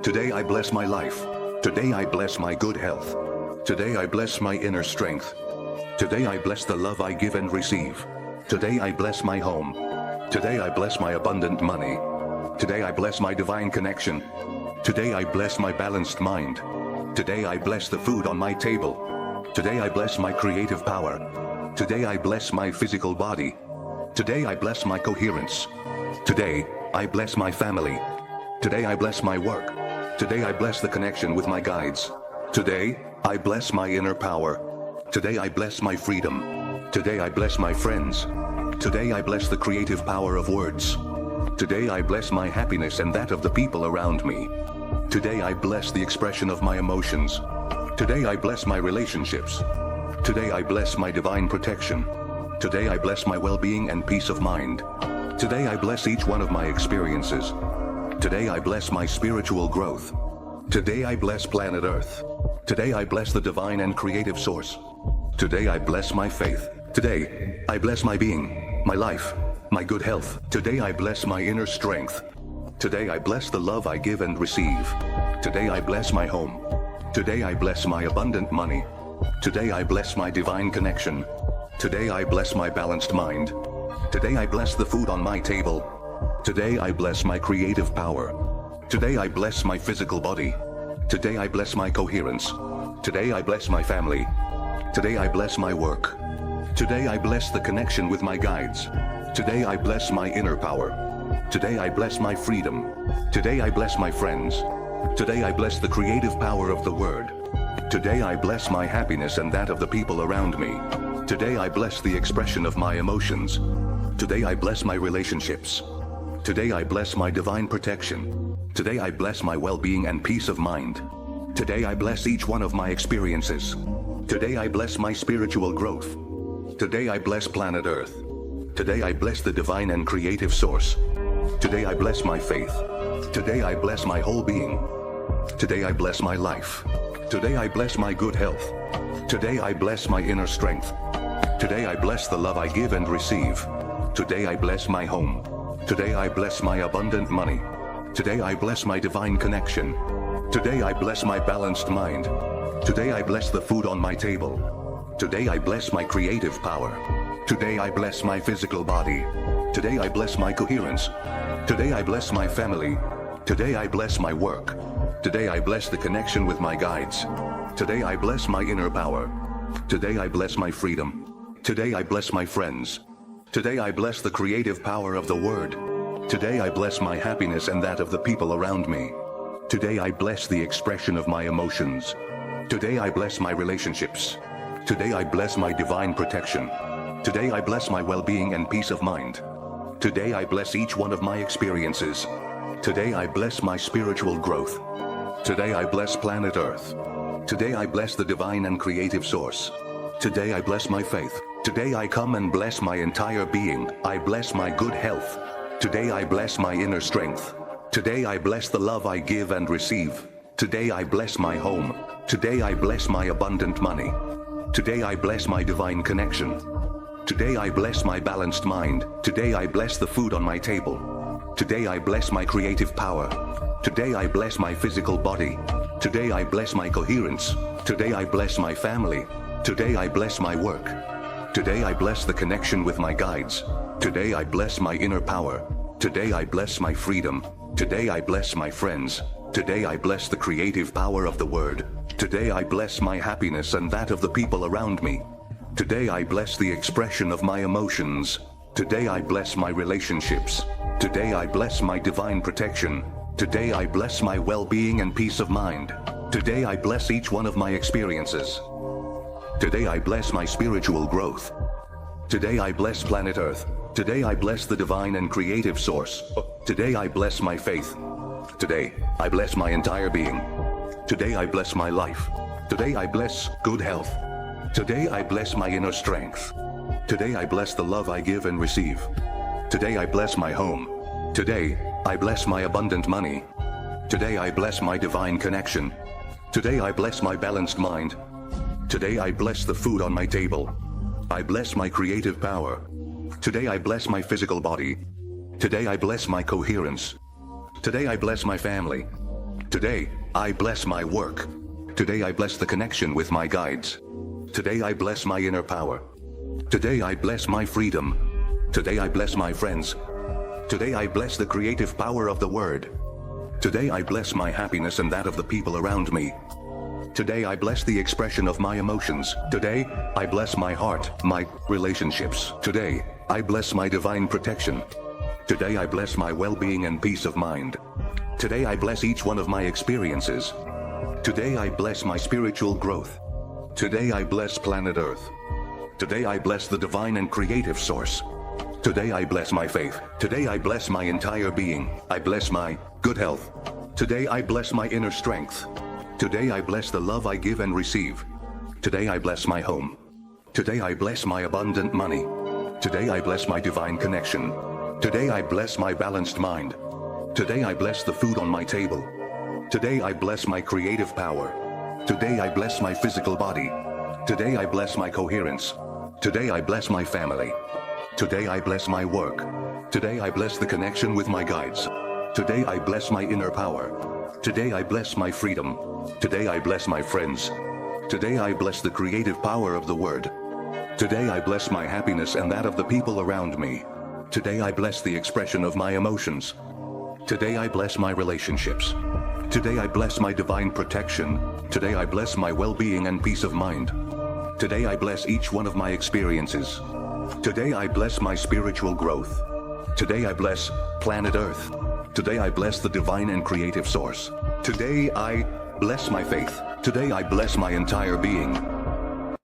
Today I bless my life. Today I bless my good health. Today I bless my inner strength. Today I bless the love I give and receive. Today I bless my home. Today I bless my abundant money. Today I bless my divine connection. Today I bless my balanced mind. Today I bless the food on my table. Today I bless my creative power. Today I bless my physical body. Today I bless my coherence. Today I bless my family. Today I bless my work. Today I bless the connection with my guides. Today I bless my inner power. Today I bless my freedom. Today I bless my friends. Today I bless the creative power of words. Today I bless my happiness and that of the people around me. Today I bless the expression of my emotions. Today I bless my relationships. Today I bless my divine protection. Today I bless my well-being and peace of mind. Today I bless each one of my experiences. Today I bless my spiritual growth. Today I bless planet Earth. Today I bless the divine and creative source. Today I bless my faith. Today I bless my being, my life, my good health. Today I bless my inner strength. Today I bless the love I give and receive. Today I bless my home. Today I bless my abundant money. Today I bless my divine connection. Today I bless my balanced mind. Today I bless the food on my table. Today I bless my creative power. Today I bless my physical body. Today I bless my coherence. Today I bless my family. Today I bless my work. Today I bless the connection with my guides. Today I bless my inner power. Today I bless my freedom. Today I bless my friends. Today I bless the creative power of the word. Today I bless my happiness and that of the people around me. Today I bless the expression of my emotions. Today I bless my relationships. Today I bless my divine protection. Today I bless my well-being and peace of mind. Today I bless each one of my experiences. Today I bless my spiritual growth. Today I bless planet Earth. Today I bless the divine and creative source. Today I bless my faith. Today I bless my whole being. Today I bless my life. Today I bless my good health. Today I bless my inner strength. Today I bless the love I give and receive. Today I bless my home. Today I bless my abundant money. Today I bless my divine connection. Today I bless my balanced mind. Today I bless the food on my table. Today I bless my creative power. Today I bless my physical body. Today I bless my coherence. Today I bless my family. Today I bless my work. Today I bless the connection with my guides. Today I bless my inner power. Today I bless my freedom. Today I bless my friends. Today I bless the creative power of the word. Today I bless my happiness and that of the people around me. Today I bless the expression of my emotions. Today I bless my relationships. Today I bless my divine protection. Today I bless my well-being and peace of mind. Today I bless each one of my experiences. Today I bless my spiritual growth. Today I bless planet Earth. Today I bless the divine and creative source. Today I bless my faith. Today I come and bless my entire being. I bless my good health. Today I bless my inner strength. Today I bless the love I give and receive. Today I bless my home. Today I bless my abundant money. Today I bless my divine connection. Today I bless my balanced mind. Today I bless the food on my table. Today I bless my creative power. Today I bless my physical body. Today I bless my coherence. Today I bless my family. Today I bless my work. Today I bless the connection with my guides. Today I bless my inner power. Today I bless my freedom. Today I bless my friends. Today I bless the creative power of the word. Today I bless my happiness and that of the people around me. Today I bless the expression of my emotions. Today I bless my relationships. Today I bless my divine protection. Today I bless my well-being and peace of mind. Today I bless each one of my experiences. Today I bless my spiritual growth. Today I bless planet Earth. Today I bless the divine and creative source. Today I bless my faith. Today I bless my entire being. Today I bless my life. Today I bless good health. Today I bless my inner strength. Today I bless the love I give and receive. Today I bless my home. Today I bless my abundant money. Today I bless my divine connection. Today I bless my balanced mind. Today I bless the food on my table. I bless my creative power. Today I bless my physical body. Today I bless my coherence. Today I bless my family. Today, I bless my work. Today I bless the connection with my guides. Today I bless my inner power. Today I bless my freedom. Today I bless my friends. Today I bless the creative power of the word. Today I bless my happiness and that of the people around me. Today I bless the expression of my emotions. Today, I bless my heart, my relationships. Today, I bless my divine protection. Today I bless my well-being and peace of mind. Today I bless each one of my experiences. Today I bless my spiritual growth. Today I bless planet Earth. Today I bless the divine and creative source. Today I bless my faith. Today I bless my entire being. I bless my good health. Today I bless my inner strength. Today I bless the love I give and receive. Today I bless my home. Today I bless my abundant money. Today I bless my divine connection. Today I bless my balanced mind. Today I bless the food on my table. Today I bless my creative power. Today I bless my physical body. Today I bless my coherence. Today I bless my family. Today I bless my work. Today I bless the connection with my guides. Today I bless my inner power. Today I bless my freedom. Today I bless my friends. Today I bless the creative power of the word. Today I bless my happiness and that of the people around me. Today I bless the expression of my emotions. Today I bless my relationships. Today I bless my divine protection. Today I bless my well-being and peace of mind. Today I bless each one of my experiences. Today I bless my spiritual growth. Today I bless planet Earth. Today I bless the divine and creative source. Today I bless my faith. Today I bless my entire being.